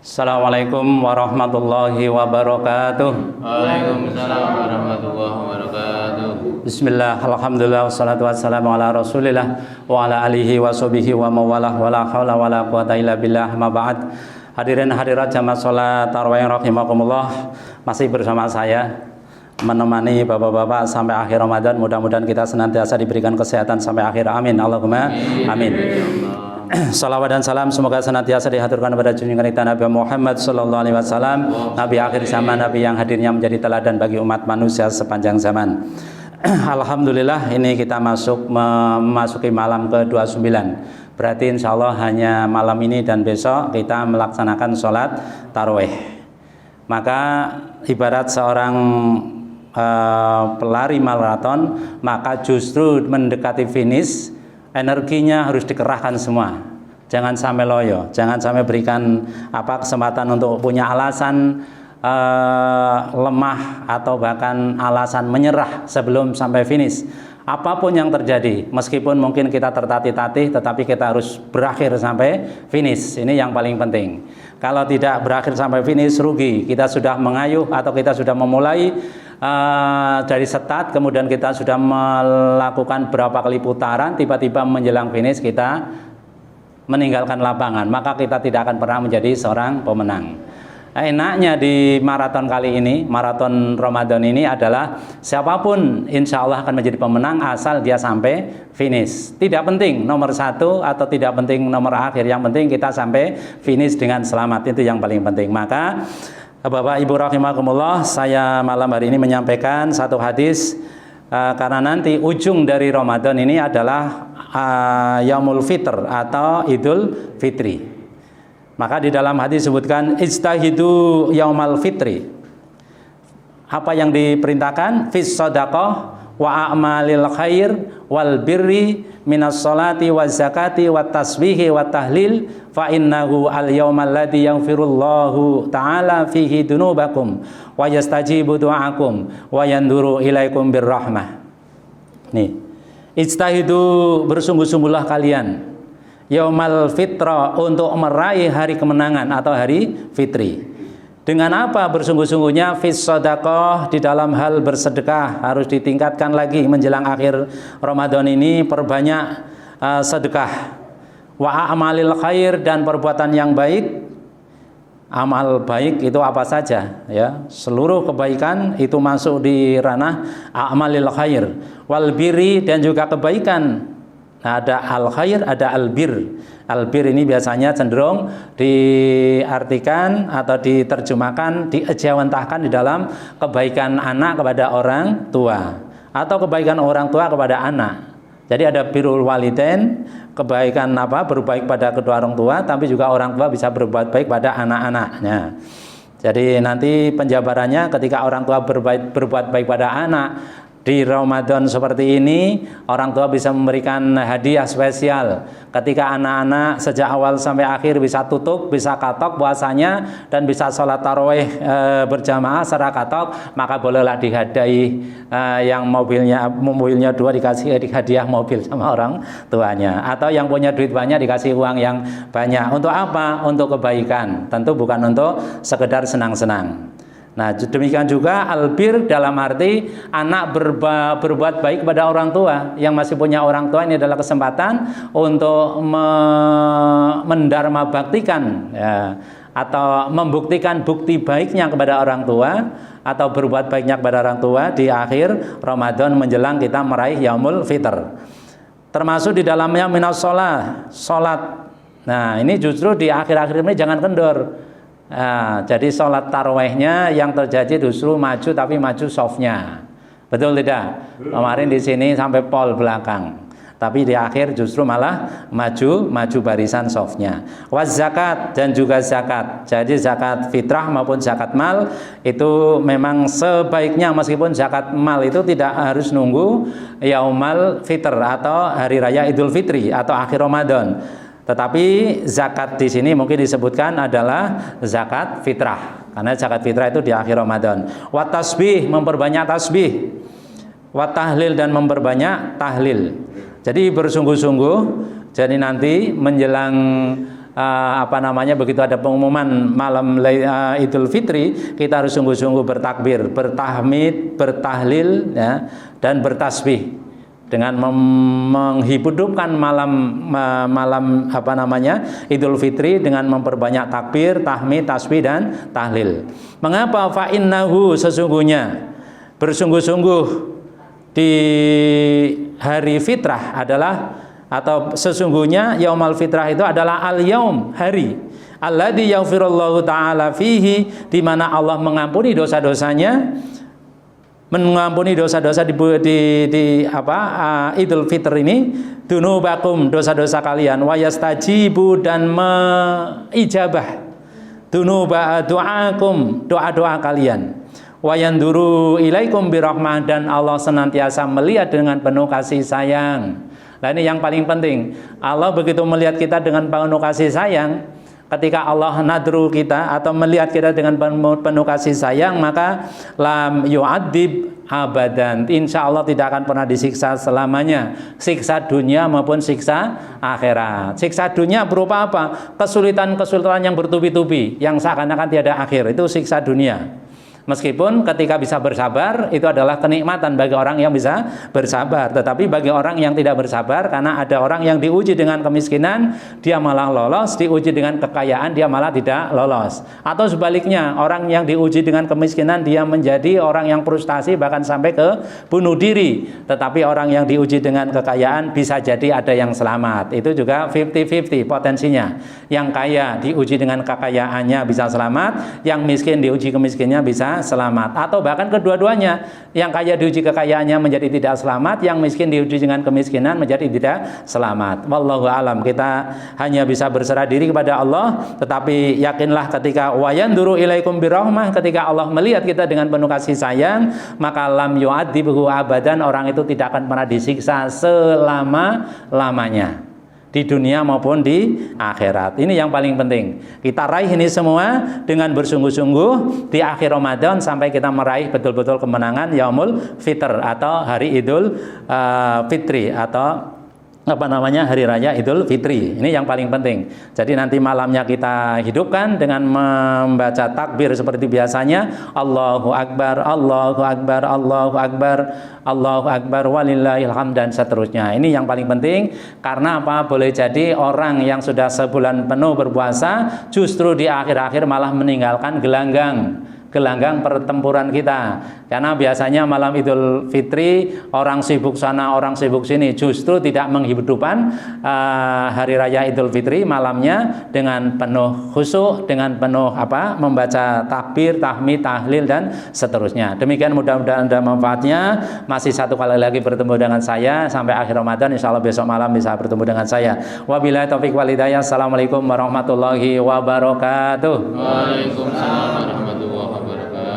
Assalamualaikum warahmatullahi wabarakatuh. Waalaikumsalam warahmatullahi wabarakatuh. Bismillah, alhamdulillah, wassalatu wassalamu ala rasulillah wa ala alihi wa sahbihi wa mawalah wa la hawla wa la quwata illa billah ma ba'd. Hadirin hadirat jamaah salat tarawih rahimakumullah, masih bersama saya menemani bapak-bapak sampai akhir Ramadan. Mudah-mudahan kita senantiasa diberikan kesehatan sampai akhir, amin Allahumma amin. Salawat dan salam semoga senantiasa dihaturkan kepada junjungan kita Nabi Muhammad sallallahu alaihi wasallam, Nabi akhir zaman, Nabi yang hadirnya menjadi teladan bagi umat manusia sepanjang zaman. Alhamdulillah, ini kita memasuki malam ke-29. Berarti insya Allah hanya malam ini dan besok kita melaksanakan sholat tarawih. Maka ibarat seorang pelari maraton, maka justru mendekati finish energinya harus dikerahkan semua. Jangan sampai loyo, jangan sampai berikan kesempatan untuk punya alasan lemah atau bahkan alasan menyerah sebelum sampai finish. Apapun yang terjadi, meskipun mungkin kita tertatih-tatih, tetapi kita harus berakhir sampai finish. Ini yang paling penting. Kalau tidak berakhir sampai finish, rugi. Kita sudah mengayuh atau kita sudah memulai dari start, kemudian kita sudah melakukan berapa kali putaran, tiba-tiba menjelang finish kita meninggalkan lapangan, maka kita tidak akan pernah menjadi seorang pemenang. Enaknya di maraton kali ini, maraton Ramadan ini adalah siapapun insya Allah akan menjadi pemenang asal dia sampai finish. Tidak penting nomor 1 atau tidak penting nomor akhir, yang penting kita sampai finish dengan selamat, itu yang paling penting. Maka Bapak Ibu rahimakumullah, saya malam hari ini menyampaikan satu hadis karena nanti ujung dari Ramadan ini adalah Yaumul Fitr atau Idul Fitri. Maka di dalam hadis disebutkan ijtahidu yaumal fitri. Apa yang diperintahkan? Fis shadaqah wa a'malil khair wal birri minas sholati waz zakati wat tasbihi wat tahlil fa innahu al yaumal ladzi yaghfirullahu ta'ala fihi dunubakum wa yastajibu du'akum wa yanduru ilaikum birrahmah. Nih, ijtahidu, bersungguh-sungguhlah kalian Yaumal Fitra, untuk meraih hari kemenangan atau hari fitri. Dengan apa bersungguh-sungguhnya? Fis shadaqah, di dalam hal bersedekah harus ditingkatkan lagi menjelang akhir Ramadan ini, perbanyak sedekah. Wa a'malil khair, dan perbuatan yang baik. Amal baik itu apa saja ya, seluruh kebaikan itu masuk di ranah a'malil khair. Wal birri, dan juga kebaikan. Nah, ada al-khair, ada al-bir. Al-bir ini biasanya cenderung diartikan atau diterjemahkan, diejawantahkan di dalam kebaikan anak kepada orang tua atau kebaikan orang tua kepada anak. Jadi ada birrul walidain, kebaikan berbaik pada kedua orang tua, tapi juga orang tua bisa berbuat baik pada anak-anaknya. Jadi nanti penjabarannya ketika orang tua berbuat baik pada anak di Ramadan seperti ini, orang tua bisa memberikan hadiah spesial. Ketika anak-anak sejak awal sampai akhir bisa tutup, bisa katok puasanya, dan bisa sholat tarawih berjamaah secara katok, maka bolehlah dihadai yang mobilnya 2 dikasih hadiah mobil sama orang tuanya, atau yang punya duit banyak dikasih uang yang banyak. Untuk apa? Untuk kebaikan, tentu bukan untuk sekedar senang-senang. Nah, demikian juga albir dalam arti anak berbuat baik kepada orang tua. Yang masih punya orang tua, ini adalah kesempatan untuk mendharma baktikan ya, atau membuktikan bukti baiknya kepada orang tua atau berbuat baiknya kepada orang tua di akhir Ramadan menjelang kita meraih Yaumul Fitr. Termasuk di dalamnya minas sholat. Nah, ini justru di akhir-akhir ini jangan kendor. Nah, jadi sholat tarawihnya yang terjadi justru maju, tapi maju softnya, betul tidak? Kemarin di sini sampai pol belakang, tapi di akhir justru malah maju barisan softnya. Was zakat, dan juga zakat. Jadi zakat fitrah maupun zakat mal itu memang sebaiknya, meskipun zakat mal itu tidak harus nunggu Yaumal Fitr atau hari raya Idul Fitri atau akhir Ramadan. Tetapi zakat di sini mungkin disebutkan adalah zakat fitrah, karena zakat fitrah itu di akhir Ramadan. Wa tasbih, memperbanyak tasbih. Wa tahlil, dan memperbanyak tahlil. Jadi bersungguh-sungguh. Jadi nanti menjelang begitu ada pengumuman malam Idul Fitri, kita harus sungguh-sungguh bertakbir, bertahmid, bertahlil, ya, dan bertasbih dengan menghidupkan malam Idul Fitri dengan memperbanyak takbir, tahmid, tasbih dan tahlil. Mengapa? Fa innahu, sesungguhnya bersungguh-sungguh di hari fitrah adalah, atau sesungguhnya yaumal fitrah itu adalah al-yaum, hari alladzi yaghfirullahu ta'ala fihi, di mana Allah mengampuni dosa-dosanya, mengampuni dosa-dosa di Idul Fitr ini, dunubakum, dosa-dosa kalian, wa yastajibu, dan meijabah dunuba doakum, doa-doa kalian, wa yanduru ilaikum birahmah, dan Allah senantiasa melihat dengan penuh kasih sayang. Nah, ini yang paling penting. Allah begitu melihat kita dengan penuh kasih sayang, ketika Allah nadru kita atau melihat kita dengan penuh kasih sayang, maka lam yu'adzib abadan, insya Allah tidak akan pernah disiksa selamanya, siksa dunia maupun siksa akhirat. Siksa dunia berupa apa? Kesulitan-kesulitan yang bertubi-tubi, yang seakan-akan tiada akhir, itu siksa dunia. Meskipun ketika bisa bersabar, itu adalah kenikmatan bagi orang yang bisa bersabar. Tetapi bagi orang yang tidak bersabar, karena ada orang yang diuji dengan kemiskinan, dia malah lolos, diuji dengan kekayaan, dia malah tidak lolos. Atau sebaliknya, orang yang diuji dengan kemiskinan, dia menjadi orang yang frustasi, bahkan sampai ke bunuh diri. Tetapi orang yang diuji dengan kekayaan, bisa jadi ada yang selamat. Itu juga 50-50 potensinya. Yang kaya diuji dengan kekayaannya bisa selamat, yang miskin diuji kemiskinannya bisa selamat, atau bahkan kedua-duanya, yang kaya diuji kekayaannya menjadi tidak selamat, yang miskin diuji dengan kemiskinan menjadi tidak selamat. Wallahu alam. Kita hanya bisa berserah diri kepada Allah, tetapi yakinlah ketika wayanduru ilaikum birahmah, ketika Allah melihat kita dengan penuh kasih sayang, maka lam yu'adzibhu abadan, orang itu tidak akan pernah disiksa selama-lamanya, di dunia maupun di akhirat. Ini yang paling penting. Kita raih ini semua dengan bersungguh-sungguh di akhir Ramadan, sampai kita meraih betul-betul kemenangan Yaumul Fitr atau hari Idul Fitri, atau hari raya Idul Fitri. Ini yang paling penting. Jadi nanti malamnya kita hidupkan dengan membaca takbir seperti biasanya, Allahu Akbar, Allahu Akbar, Allahu Akbar, Allahu Akbar, walillahil hamd, dan seterusnya. Ini yang paling penting. Karena apa? Boleh jadi orang yang sudah sebulan penuh berpuasa, justru di akhir-akhir malah meninggalkan gelanggang pertempuran kita. Karena biasanya malam Idul Fitri orang sibuk sana, orang sibuk sini, justru tidak menghidupkan hari raya Idul Fitri malamnya dengan penuh khusyuk, dengan penuh membaca takbir, tahmid, tahlil, dan seterusnya. Demikian, mudah-mudahan ada manfaatnya. Masih satu kali lagi bertemu dengan saya sampai akhir Ramadan, insyaallah besok malam bisa bertemu dengan saya. Wabillahi taufik wal hidayah. Assalamualaikum warahmatullahi wabarakatuh. Waalaikumsalam.